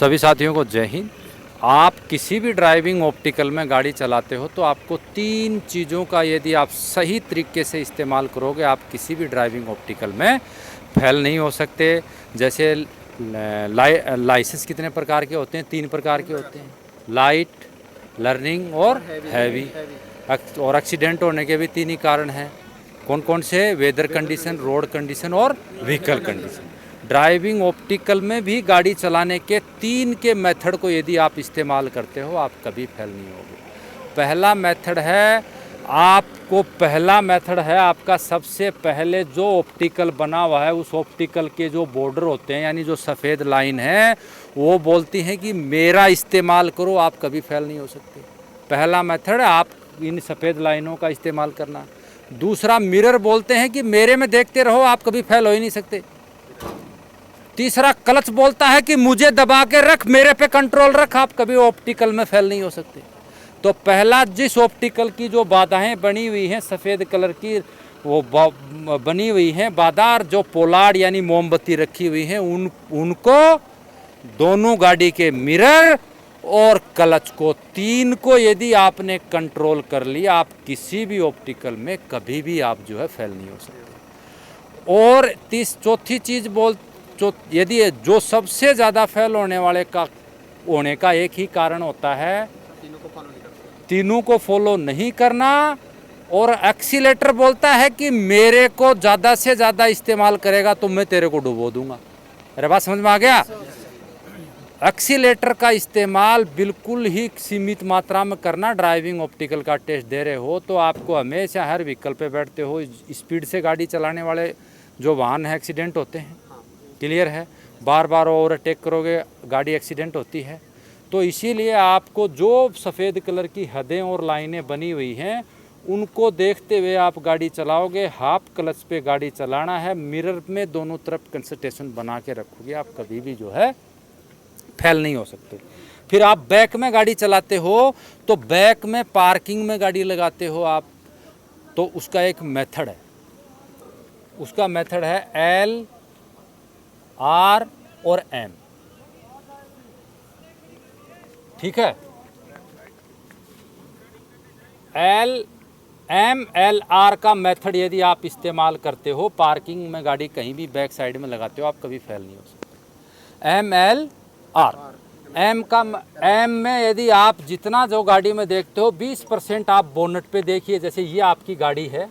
सभी साथियों को जय हिंद। आप किसी भी ड्राइविंग ऑप्टिकल में गाड़ी चलाते हो तो आपको तीन चीज़ों का यदि आप सही तरीके से इस्तेमाल करोगे आप किसी भी ड्राइविंग ऑप्टिकल में फेल नहीं हो सकते। जैसे लाइसेंस कितने प्रकार के होते हैं? 3 प्रकार के होते हैं, लाइट, लर्निंग और हैवी। और एक्सीडेंट होने के भी 3 ही कारण हैं। कौन कौन से? वेदर कंडीशन, रोड कंडीशन और व्हीकल कंडीशन। ड्राइविंग ऑप्टिकल में भी गाड़ी चलाने के 3 के मेथड को यदि आप इस्तेमाल करते हो आप कभी फेल नहीं होगे। पहला मेथड है आपका सबसे पहले जो ऑप्टिकल बना हुआ है उस ऑप्टिकल के जो बॉर्डर होते हैं यानी जो सफ़ेद लाइन है वो बोलती हैं कि मेरा इस्तेमाल करो, आप कभी फेल नहीं हो सकते। पहला मेथड आप इन सफ़ेद लाइनों का इस्तेमाल करना। दूसरा, मिरर बोलते हैं कि मेरे में देखते रहो, आप कभी फेल हो ही नहीं सकते। तीसरा, क्लच बोलता है कि मुझे दबा के रख, मेरे पे कंट्रोल रख, आप कभी ऑप्टिकल में फेल नहीं हो सकते। तो पहला, जिस ऑप्टिकल की जो बाधाएं बनी हुई हैं सफ़ेद कलर की, वो बनी हुई हैं बाधार जो पोलार्ड यानी मोमबत्ती रखी हुई हैं उनको दोनों गाड़ी के मिरर और क्लच को 3 को यदि आपने कंट्रोल कर लिया आप किसी भी ऑप्टिकल में कभी भी आप जो है फेल नहीं हो सकते। और चौथी चीज़ यदि जो सबसे ज़्यादा फेल होने का एक ही कारण होता है, तीनों को फॉलो नहीं करना। और एक्सीलेटर बोलता है कि मेरे को ज़्यादा से ज़्यादा इस्तेमाल करेगा तो मैं तेरे को डुबो दूंगा। अरे बात समझ में आ गया? एक्सीलेटर का इस्तेमाल बिल्कुल ही सीमित मात्रा में करना। ड्राइविंग ऑप्टिकल का टेस्ट दे रहे हो तो आपको हमेशा हर व्हीकल पे बैठते हो, स्पीड से गाड़ी चलाने वाले जो वाहन है एक्सीडेंट होते हैं, क्लियर है। बार बार ओवरटेक करोगे गाड़ी एक्सीडेंट होती है। तो इसीलिए आपको जो सफ़ेद कलर की हदें और लाइनें बनी हुई हैं उनको देखते हुए आप गाड़ी चलाओगे। हाफ क्लच पे गाड़ी चलाना है, मिरर में दोनों तरफ कंसंट्रेशन बना के रखोगे, आप कभी भी जो है फेल नहीं हो सकते। फिर आप बैक में गाड़ी चलाते हो तो बैक में पार्किंग में गाड़ी लगाते हो आप, तो उसका एक मेथड है, उसका मेथड है एल, आर और एम। ठीक है, एम एल आर का मेथड यदि आप इस्तेमाल करते हो पार्किंग में गाड़ी कहीं भी बैक साइड में लगाते हो आप कभी फेल नहीं हो सकते। एम एल आर, एम में यदि आप जितना जो गाड़ी में देखते हो 20% आप बोनट पे देखिए। जैसे ये आपकी गाड़ी है,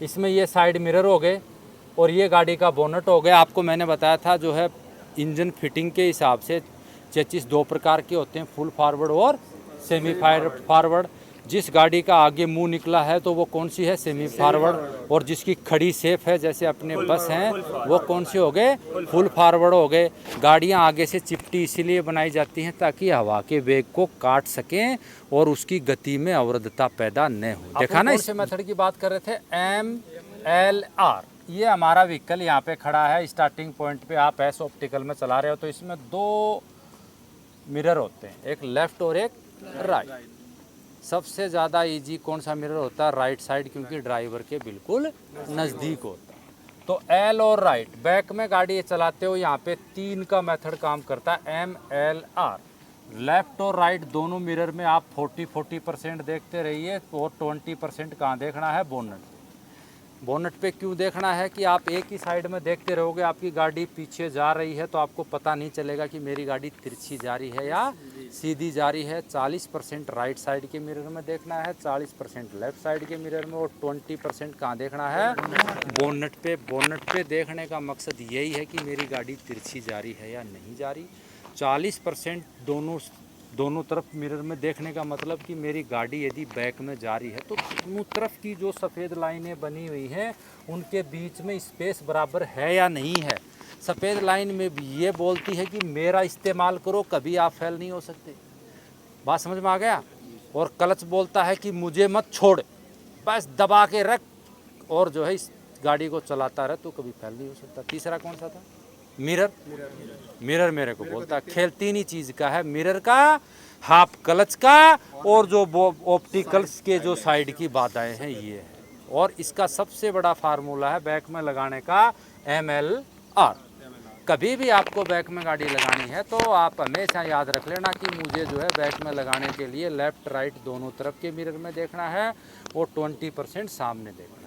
इसमें ये साइड मिरर हो गए और ये गाड़ी का बोनट हो गया। आपको मैंने बताया था जो है इंजन फिटिंग के हिसाब से चेचिस 2 प्रकार के होते हैं, फुल फॉरवर्ड और सेमी फॉरवर्ड। जिस गाड़ी का आगे मुंह निकला है तो वो कौन सी है? Semi forward. और जिसकी खड़ी सेफ है जैसे अपने बस हैं वो कौन से हो गए? फुल फॉरवर्ड हो गए। गाड़ियां आगे से चिपटी इसीलिए बनाई जाती हैं ताकि हवा के वेग को काट सकें और उसकी गति में अवरुद्धता पैदा न हो। देखा ना, इस मेथड की बात कर रहे थे, एम एल आर। ये हमारा व्हीकल यहाँ पे खड़ा है, स्टार्टिंग पॉइंट पे आप एस ऑप्टिकल में चला रहे हो तो इसमें 2 मिरर होते हैं, एक लेफ्ट और एक राइट। सबसे ज़्यादा इजी कौन सा मिरर होता है? राइट साइड, क्योंकि ड्राइवर के बिल्कुल नज़दीक होता है। तो एल और राइट, बैक में गाड़ी चलाते हो यहाँ पे 3 का मेथड काम करता है, एम एल आर। लेफ्ट और राइट दोनों मिरर में आप 40% देखते रहिए और 20% कहाँ देखना है? बोनट। बोनट पे क्यों देखना है कि आप एक ही साइड में देखते रहोगे, आपकी गाड़ी पीछे जा रही है तो आपको पता नहीं चलेगा कि मेरी गाड़ी तिरछी जा रही है या सीधी जा रही है। 40% राइट साइड के मिरर में देखना है, 40% लेफ्ट साइड के मिरर में और 20% कहाँ देखना है? बोनट पे। बोनट पे देखने का मकसद यही है कि मेरी गाड़ी तिरछी जा रही है या नहीं जा रही। 40% दोनों तरफ मिरर में देखने का मतलब कि मेरी गाड़ी यदि बैक में जा रही है तो दोनों तरफ की जो सफ़ेद लाइनें बनी हुई हैं उनके बीच में स्पेस बराबर है या नहीं है। सफ़ेद लाइन में भी ये बोलती है कि मेरा इस्तेमाल करो, कभी आप फेल नहीं हो सकते। बात समझ में आ गया? और क्लच बोलता है कि मुझे मत छोड़, बस दबा के रख और जो है इस गाड़ी को चलाता रहे तो कभी फेल नहीं हो सकता। तीसरा कौन सा था? मिरर। मिरर मेरे को बोलता है, खेल 3 ही चीज़ का है, मिरर का, हाफ क्लच का और जो ऑप्टिकल्स के जो साइड की बाधाएं हैं ये है। और इसका सबसे बड़ा फार्मूला है बैक में लगाने का, एम एल आर। कभी भी आपको बैक में गाड़ी लगानी है तो आप हमेशा याद रख लेना कि मुझे जो है बैक में लगाने के लिए लेफ़्ट राइट दोनों तरफ के मिरर में देखना है और 20% सामने देखना है।